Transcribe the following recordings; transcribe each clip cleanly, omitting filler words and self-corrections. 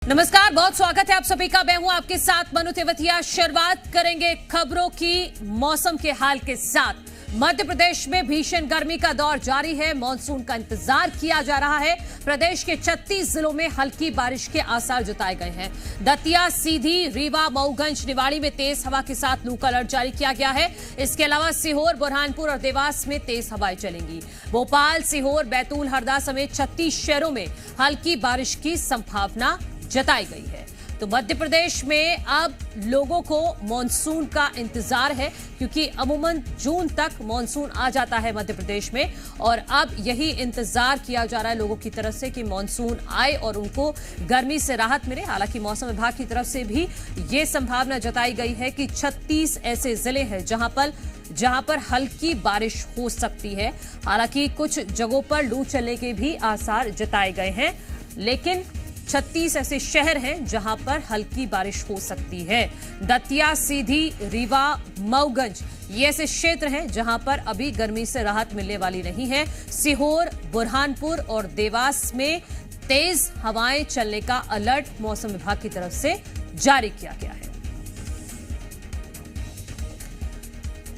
नमस्कार, बहुत स्वागत है आप सभी का। मैं हूं आपके साथ मनु तेवतिया। शुरुआत करेंगे खबरों की मौसम के हाल के साथ। मध्य प्रदेश में भीषण गर्मी का दौर जारी है। मानसून का इंतजार किया जा रहा है। प्रदेश के 36 जिलों में हल्की बारिश के आसार जताए गए हैं। दतिया, सीधी, रीवा, मऊगंज, निवाड़ी में तेज हवा के साथ लू का अलर्ट जारी किया गया है। इसके अलावा सीहोर, बुरहानपुर और देवास में तेज हवाएं चलेंगी। भोपाल, सीहोर, बैतूल, हरदा समेत 36 शहरों में हल्की बारिश की संभावना जताई गई है। तो मध्य प्रदेश में अब लोगों को मॉनसून का इंतजार है, क्योंकि अमूमन जून तक मॉनसून आ जाता है मध्य प्रदेश में, और अब यही इंतजार किया जा रहा है लोगों की तरफ से कि मॉनसून आए और उनको गर्मी से राहत मिले। हालांकि मौसम विभाग की तरफ से भी ये संभावना जताई गई है कि 36 ऐसे जिले हैं जहां पर हल्की बारिश हो सकती है। हालांकि कुछ जगहों पर लू चलने के भी आसार जताए गए हैं, लेकिन 36 ऐसे शहर हैं जहां पर हल्की बारिश हो सकती है। दतिया, सीधी, रीवा, मऊगंज ये ऐसे क्षेत्र हैं जहां पर अभी गर्मी से राहत मिलने वाली नहीं है। सीहोर, बुरहानपुर और देवास में तेज हवाएं चलने का अलर्ट मौसम विभाग की तरफ से जारी किया गया है।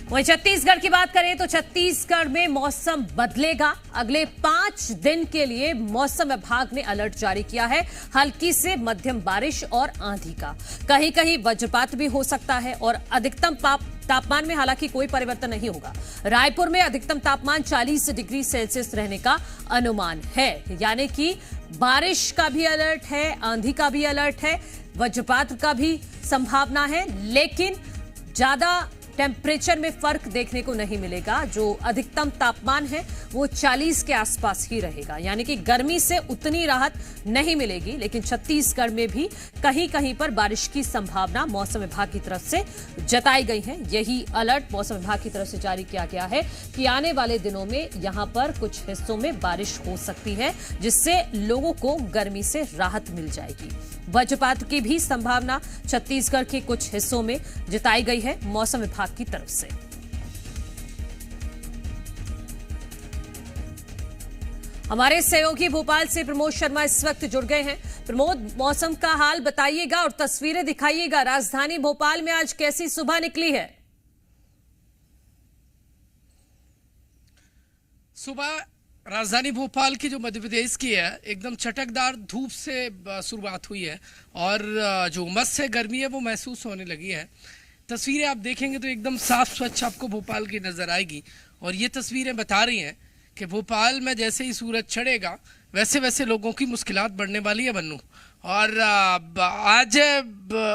वहीं छत्तीसगढ़ की बात करें तो छत्तीसगढ़ में मौसम बदलेगा। अगले 5 दिन के लिए मौसम विभाग ने अलर्ट जारी किया है। हल्की से मध्यम बारिश और आंधी का, कहीं कहीं वज्रपात भी हो सकता है। और अधिकतम तापमान में हालांकि कोई परिवर्तन नहीं होगा। रायपुर में अधिकतम तापमान 40 डिग्री सेल्सियस रहने का अनुमान है। यानी कि बारिश का भी अलर्ट है, आंधी का भी अलर्ट है, वज्रपात का भी संभावना है, लेकिन ज्यादा टेम्परेचर में फर्क देखने को नहीं मिलेगा। जो अधिकतम तापमान है वो 40 के आसपास ही रहेगा, यानी कि गर्मी से उतनी राहत नहीं मिलेगी। लेकिन छत्तीसगढ़ में भी कहीं कहीं पर बारिश की संभावना मौसम विभाग की तरफ से जताई गई है। यही अलर्ट मौसम विभाग की तरफ से जारी किया गया है कि आने वाले दिनों में यहां पर कुछ हिस्सों में बारिश हो सकती है, जिससे लोगों को गर्मी से राहत मिल जाएगी। वज्रपात की भी संभावना छत्तीसगढ़ के कुछ हिस्सों में जताई गई है मौसम विभाग की तरफ से। हमारे सहयोगी भोपाल से प्रमोद शर्मा इस वक्त जुड़ गए हैं। प्रमोद, मौसम का हाल बताइएगा और तस्वीरें दिखाइएगा। राजधानी भोपाल में आज कैसी सुबह निकली है? सुबह राजधानी भोपाल की जो मध्य प्रदेश की है, एकदम चटकदार धूप से शुरुआत हुई है और जो उमस से गर्मी है वो महसूस होने लगी है। तस्वीरें आप देखेंगे तो एकदम साफ स्वच्छ आपको भोपाल की नजर आएगी। और ये तस्वीरें बता रही हैं कि भोपाल में जैसे ही सूरज चढ़ेगा वैसे वैसे लोगों की मुश्किलात बढ़ने वाली है बन्नू। और आज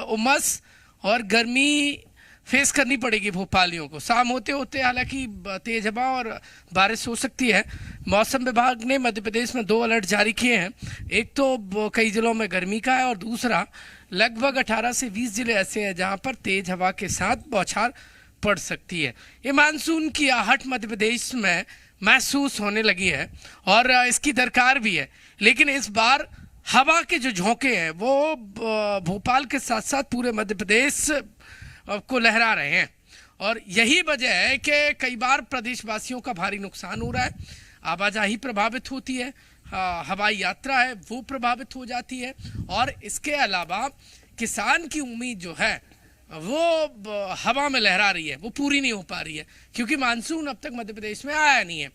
उमस और गर्मी फेस करनी पड़ेगी भोपालियों को। शाम होते होते हालांकि तेज हवा और बारिश हो सकती है। मौसम विभाग ने मध्य प्रदेश में 2 अलर्ट जारी किए हैं। एक तो कई जिलों में गर्मी का है और दूसरा लगभग 18 से 20 जिले ऐसे हैं जहां पर तेज हवा के साथ बौछार पड़ सकती है। ये मानसून की आहट मध्य प्रदेश में महसूस होने लगी है और इसकी दरकार भी है। लेकिन इस बार हवा के जो झोंके हैं वो भोपाल के साथ साथ पूरे मध्य प्रदेश को लहरा रहे हैं। और यही वजह है कि कई बार प्रदेशवासियों का भारी नुकसान हो रहा है। आवाजाही प्रभावित होती है, हवाई यात्रा है वो प्रभावित हो जाती है। और इसके अलावा किसान की उम्मीद जो है वो हवा में लहरा रही है, वो पूरी नहीं हो पा रही है, क्योंकि मानसून अब तक मध्य प्रदेश में आया नहीं है।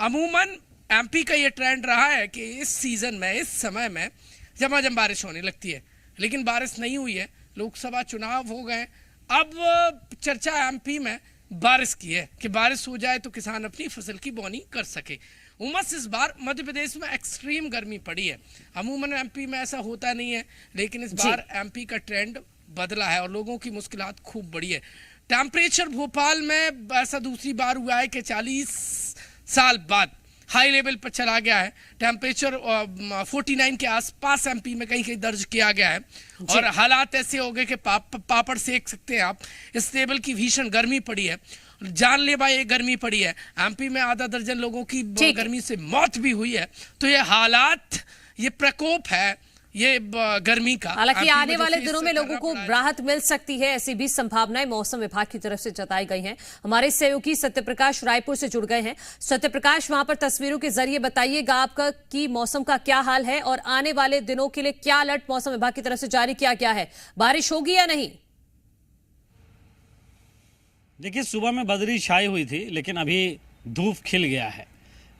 अमूमन एमपी का ये ट्रेंड रहा है कि इस सीजन में, इस समय में झमाझम बारिश होने लगती है, लेकिन बारिश नहीं हुई है। लोकसभा चुनाव हो गए, अब चर्चा एमपी में बारिश की है कि बारिश हो जाए तो किसान अपनी फसल की बोनी कर सके। उमस इस बार मध्य प्रदेश में एक्सट्रीम गर्मी पड़ी है। अमूमन एमपी में ऐसा होता नहीं है, लेकिन इस बार एमपी का ट्रेंड बदला है और लोगों की मुश्किलात खूब बढ़ी है। टेम्परेचर भोपाल में ऐसा दूसरी बार हुआ है कि 40 साल बाद हाई लेवल पर चला गया है। टेम्परेचर 49 के आसपास एमपी में कहीं कहीं दर्ज किया गया है। और हालात ऐसे हो गए कि पापड़ सेक सकते हैं आप। इस लेवल की भीषण गर्मी पड़ी है, जानलेवा ये गर्मी पड़ी है। एमपी में आधा दर्जन लोगों की गर्मी से मौत भी हुई है। तो ये हालात, ये प्रकोप है, ये गर्मी का। हालांकि आपकी आने वजह वाले से दिनों इससे में लोगों गर्म को पड़ा है। राहत मिल सकती है, ऐसी भी संभावनाएं मौसम विभाग की तरफ से जताई गई हैं। हमारे सहयोगी सत्यप्रकाश रायपुर से जुड़ गए हैं। सत्यप्रकाश, वहां पर तस्वीरों के जरिए बताइएगा आपका कि मौसम का क्या हाल है और आने वाले दिनों के लिए क्या अलर्ट मौसम विभाग की तरफ से जारी किया गया है, बारिश होगी या नहीं? देखिए, सुबह में बदरी छाई हुई थी, लेकिन अभी धूप खिल गया है।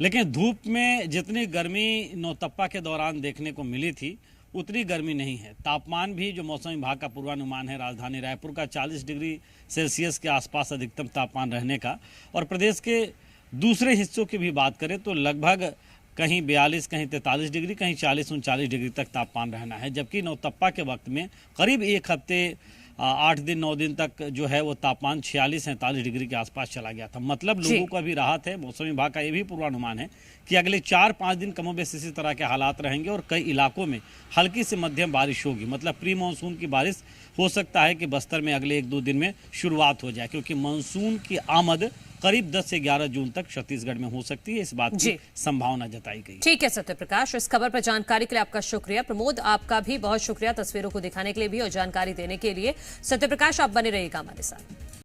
लेकिन धूप में जितनी गर्मी नौतप्पा के दौरान देखने को मिली थी उतनी गर्मी नहीं है। तापमान भी जो मौसम विभाग का पूर्वानुमान है, राजधानी रायपुर का 40 डिग्री सेल्सियस के आसपास अधिकतम तापमान रहने का, और प्रदेश के दूसरे हिस्सों की भी बात करें तो लगभग कहीं 42, कहीं 43 डिग्री, कहीं 40-39 डिग्री तक तापमान रहना है। जबकि नौतप्पा के वक्त में करीब एक हफ्ते 8 दिन 9 दिन तक जो है वो तापमान 46-47 डिग्री के आसपास चला गया था। मतलब लोगों को अभी राहत है। मौसम विभाग का ये भी पूर्वानुमान है कि अगले 4-5 दिन कमोबेश इसी तरह के हालात रहेंगे और कई इलाकों में हल्की से मध्यम बारिश होगी। मतलब प्री मानसून की बारिश हो सकता है कि बस्तर में अगले 1-2 दिन में शुरुआत हो जाए, क्योंकि मानसून की आमद करीब 10 से 11 जून तक छत्तीसगढ़ में हो सकती है। इस बात की संभावना जताई गई। ठीक है सत्यप्रकाश, इस खबर पर जानकारी के लिए आपका शुक्रिया। प्रमोद, आपका भी बहुत शुक्रिया तस्वीरों को दिखाने के लिए भी और जानकारी देने के लिए। सत्यप्रकाश, आप बने रहिएगा हमारे साथ।